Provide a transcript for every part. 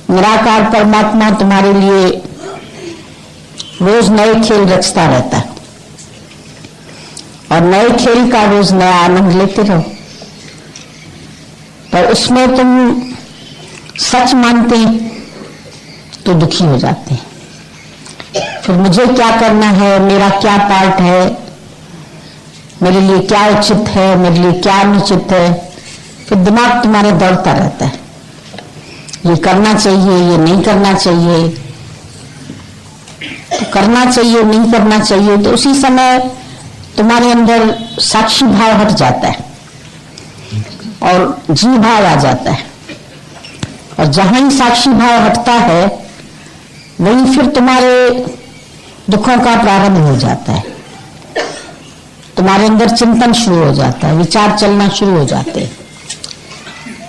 निराकार परमात्मा तुम्हारे लिए रोज नए खेल रचता रहता है और नए खेल का रोज नया आनंद लेते रहो। पर उसमें तुम सच मानते तो दुखी हो जाते हैं। फिर मुझे क्या करना है, मेरा क्या पार्ट है, मेरे लिए क्या उचित है, मेरे लिए क्या अनुचित है, फिर दिमाग तुम्हारा दौड़ता रहता है। ये करना चाहिए, ये नहीं करना चाहिए, तो करना चाहिए नहीं करना चाहिए। तो उसी समय तुम्हारे अंदर साक्षी भाव हट जाता है और जीव भाव आ जाता है। और जहां ही साक्षी भाव हटता है वहीं फिर तुम्हारे दुखों का प्रारंभ हो जाता है। तुम्हारे अंदर चिंतन शुरू हो जाता है, विचार चलना शुरू हो जाते हैं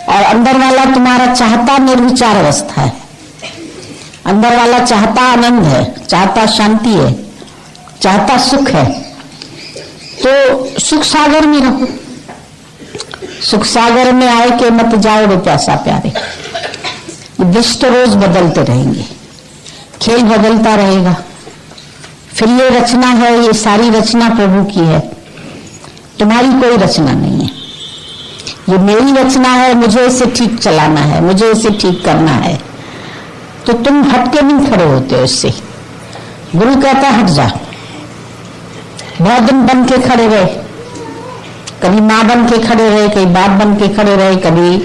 और अंदर वाला तुम्हारा चाहता निर्विचार अवस्था है। अंदर वाला चाहता आनंद है, चाहता शांति है, चाहता सुख है। तो सुख सागर में रहो। सुख सागर में आए के मत जाओ रे प्यासा प्यारे। दृष्ट रोज बदलते रहेंगे, खेल बदलता रहेगा। फिर ये रचना है, ये सारी रचना प्रभु की है, तुम्हारी कोई रचना नहीं है। ये मेरी रचना है, मुझे इसे ठीक चलाना है, मुझे इसे ठीक करना है। तो तुम हटके नहीं खड़े होते हो इससे। गुरु कहता हट जा। बहुत दिन बन के खड़े रहे, कभी माँ बन के खड़े रहे, कभी बाप बन के खड़े रहे, कभी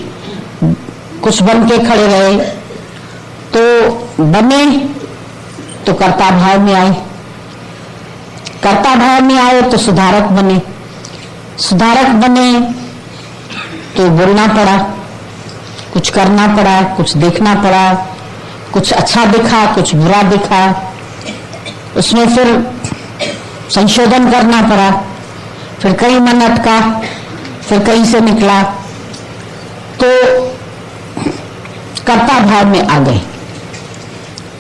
कुछ बन के खड़े रहे। तो बने तो कर्ता भाव में आए, कर्ता भाव में आए तो सुधारक बने, सुधारक बने तो बोलना पड़ा, कुछ करना पड़ा, कुछ देखना पड़ा, कुछ अच्छा दिखा, कुछ बुरा दिखा, उसमें फिर संशोधन करना पड़ा। फिर कहीं मन अटका, फिर कहीं से निकला, तो कर्ता भाव में आ गए।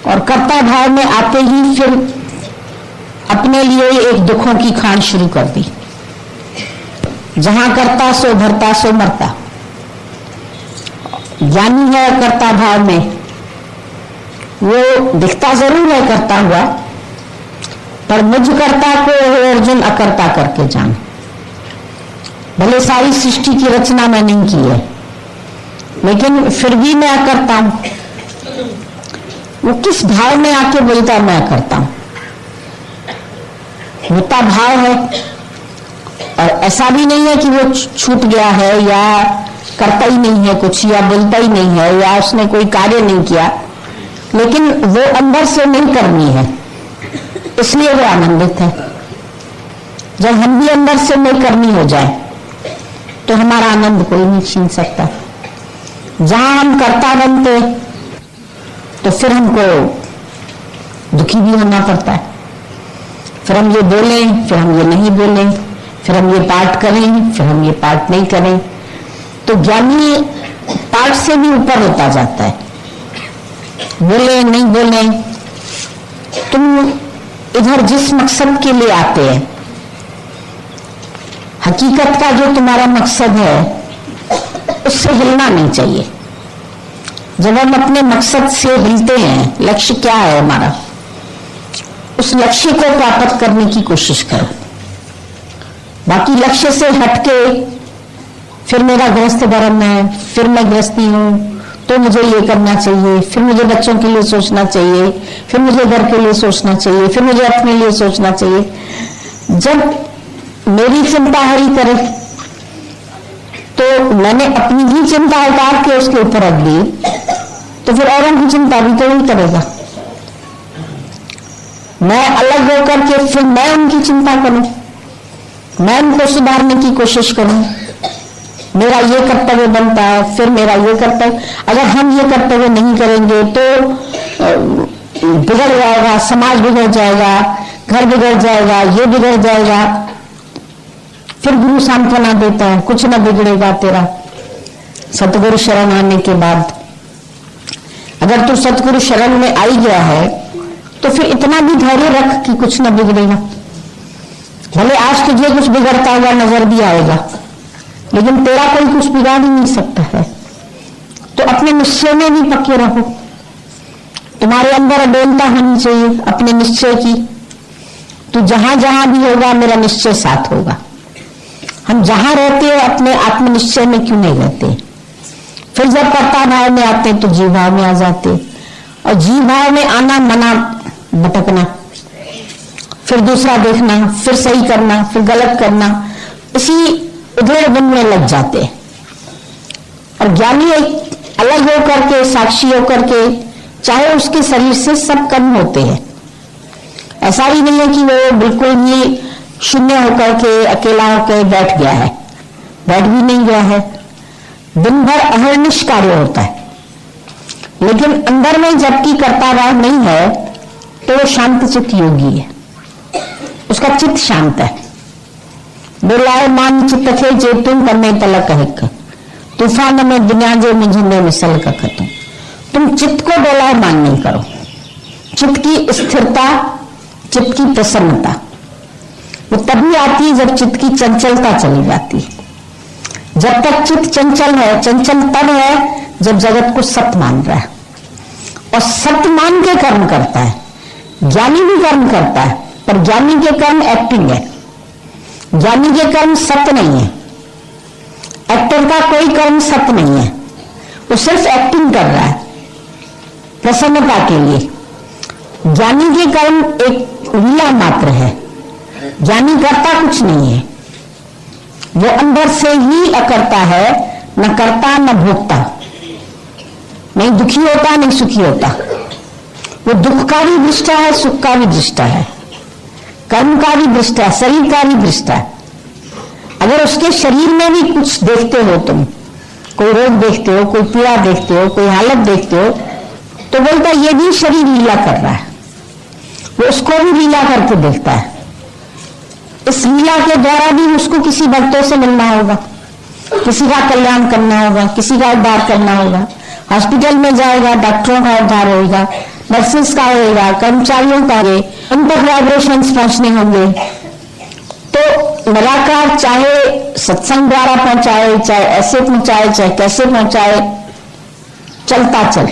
और कर्ता भाव में आते ही फिर अपने लिए एक दुखों की खान शुरू कर दी। जहां करता सो भरता सो मरता। ज्ञानी है कर्ता भाव में, वो दिखता जरूर है करता हुआ, पर मुझ कर्ता को अर्जुन अकर्ता करके जान। भले सारी सृष्टि की रचना मैं नहीं की है, लेकिन फिर भी मैं अकर्ता हूं। वो किस भाव में आके बोलता मैं करता हूं, होता भाव है। और ऐसा भी नहीं है कि वो छूट गया है या करता ही नहीं है कुछ या बोलता ही नहीं है या उसने कोई कार्य नहीं किया, लेकिन वो अंदर से नहीं करनी है, इसलिए वो आनंदित है। जब हम भी अंदर से नहीं करनी हो जाए तो हमारा आनंद कोई नहीं छीन सकता। जहां हम कर्ता बनते तो फिर हमको दुखी भी होना पड़ता है। फिर हम ये बोलें, फिर हम ये नहीं बोलें, फिर हम ये पाठ करें, फिर हम ये पाठ नहीं करें। तो ज्ञानी पाठ से भी ऊपर होता जाता है। बोले नहीं बोले, तुम इधर जिस मकसद के लिए आते हैं, हकीकत का जो तुम्हारा मकसद है उससे हिलना नहीं चाहिए। जब हम अपने मकसद से हिलते हैं, लक्ष्य क्या है हमारा, उस लक्ष्य को प्राप्त करने की कोशिश करो। बाकी लक्ष्य से हटके फिर मेरा गृहस्थ धर्म है, फिर मैं गृहस्थी हूं तो मुझे ये करना चाहिए, फिर मुझे बच्चों के लिए सोचना चाहिए, फिर मुझे घर के लिए सोचना चाहिए, फिर मुझे अपने लिए सोचना चाहिए। जब मेरी चिंता हरी करे तो मैंने अपनी ही चिंता उतार के उसके ऊपर रख दी, तो फिर औरों की चिंता भी तो वही करेगा। मैं अलग होकर के फिर मैं उनकी चिंता करूं, मैं उनको सुधारने की कोशिश करूं, मेरा ये कर्तव्य बनता है, फिर मेरा ये कर्तव्य। अगर हम ये कर्तव्य नहीं करेंगे तो बिगड़ जाएगा, समाज बिगड़ जाएगा, घर बिगड़ जाएगा, ये बिगड़ जाएगा। फिर गुरु सांत्वना देता है, कुछ न बिगड़ेगा तेरा सतगुरु शरण आने के बाद। अगर तू सतगुरु शरण में आई गया है तो फिर इतना भी धैर्य रख कि कुछ न बिगड़ेगा। भले आज तुझे कुछ बिगड़ता हुआ नजर भी आएगा, लेकिन तेरा कोई कुछ बिगाड़ ही नहीं सकता है। तो अपने निश्चय में भी पक्के रहो तुम्हारे अंदर अडोलता होनी चाहिए अपने निश्चय की। तो जहां जहां भी होगा मेरा निश्चय साथ होगा। हम जहां रहते हैं अपने आत्म निश्चय में क्यों नहीं रहते? फिर जब कर्ता भाव में आते तो जीव भाव में आ जाते, और जीव भाव में आना मना भटकना, फिर दूसरा देखना, फिर सही करना, फिर गलत करना, इसी उधेड़-बुन में लग जाते। और ज्ञानी एक अलग होकर के, साक्षी होकर के, चाहे उसके शरीर से सब कर्म होते हैं, ऐसा ही नहीं है कि वो बिल्कुल ही शून्य होकर के अकेला होकर बैठ गया है, बैठ भी नहीं गया है। दिन भर अहर्निश कार्य होता है, लेकिन अंदर में जबकि कर्ता भाव नहीं है तो वो शांत चित्त योगी है, उसका चित्त शांत है। बोलाए मान चित्त खे जे तुम करने तलक है तूफान में दुनिया जे मुझे मिसल का खतूं। तुम चित्त को डोलाए मान नहीं करो। चित्त की स्थिरता, चित्त की प्रसन्नता वो तभी आती है जब चित्त की चंचलता चली जाती है। जब तक चित्त चंचल है, चंचल तब है जब जगत को सत्य मान रहा है, और सत्य मान के कर्म करता है। ज्ञानी भी कर्म करता है, पर ज्ञानी के कर्म एक्टिंग है, ज्ञानी के कर्म सत्य नहीं है। एक्टर का कोई कर्म सत्य नहीं है, वो सिर्फ एक्टिंग कर रहा है प्रसन्नता के लिए। ज्ञानी के कर्म एक लीला मात्र है, ज्ञानी करता कुछ नहीं है, वो अंदर से ही अकर्ता है, न करता न भोगता, नहीं दुखी होता नहीं सुखी होता। वो दुख का भी दृष्टा है, सुख का भी दृष्टा है, कर्म का भी दृष्टा है, शरीर का भी दृष्टा है। अगर उसके शरीर में भी कुछ देखते हो, तुम कोई रोग देखते हो, कोई पीड़ा देखते हो, कोई हालत देखते हो, तो बोलता ये भी शरीर लीला कर रहा है, वो उसको भी लीला करके देखता है। इस लीला के द्वारा भी उसको किसी भक्तों से मिलना होगा, किसी का कल्याण करना होगा, किसी का उद्धार करना होगा। हॉस्पिटल में जाएगा, डॉक्टरों का उद्धार होगा, नर्सेस का होगा, कर्मचारियों का होगा, उन तक वाइब्रेशंस पहुंचने होंगे। तो निराकार चाहे सत्संग द्वारा पहुंचाए, चाहे ऐसे पहुंचाए, चाहे कैसे पहुंचाए, चलता चल।